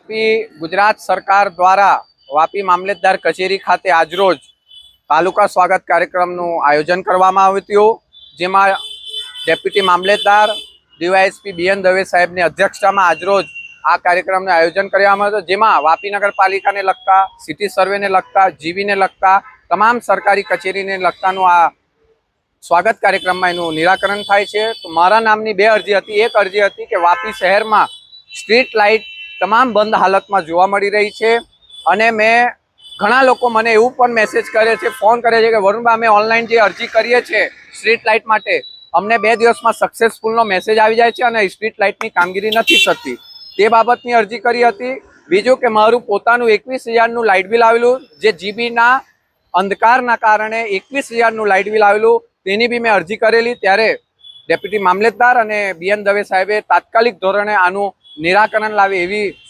ગુજરાત સરકાર દ્વારા વાપી મામલતદાર કચેરી ખાતે આજરોજ તાલુકા સ્વાગત કાર્યક્રમનું આયોજન કરવામાં આવ્યું હતું, જેમાં ડેપ્યુટી મામલતદાર ડીવાયએસપી બીએન દવે સાહેબની અધ્યક્ષતામાં આજરોજ આ કાર્યક્રમનું આયોજન કરવામાં આવ્યું હતું, જેમાં વાપી નગરપાલિકાને લગતા, સિટી સર્વેને લગતા, જીબીને લગતા, તમામ સરકારી કચેરીને લગતાનું આ સ્વાગત કાર્યક્રમમાં એનું નિરાકરણ થાય છે। તો મારા નામની બે અરજી હતી। એક અરજી હતી કે વાપી શહેરમાં સ્ટ્રીટ લાઇટ તમામ બંધ હાલતમાં જોવા મળી રહી છે, અને મેં ઘણા લોકો મને એવું પણ મેસેજ કરે છે, ફોન કરે છે કે વરુણભાઈ અમે ઓનલાઈન જે અરજી કરીએ છીએ સ્ટ્રીટ લાઇટ માટે, અમને 2 દિવસમાં સક્સેસફુલનો મેસેજ આવી જાય છે અને સ્ટ્રીટ લાઇટની કામગીરી નથી થતી, તે બાબતની અરજી કરી હતી। બીજું કે મારું પોતાનું 21,000નું લાઇટ બિલ આવેલું, જે જીબીના અંધકારના કારણે 21,000નું લાઇટ બિલ આવેલું, તેની બી મેં અરજી કરેલી। ત્યારે ડેપ્યુટી મામલતદાર અને બીએન દવે સાહેબે તાત્કાલિક ધોરણે આનું નિરાકરણ લાવે એવી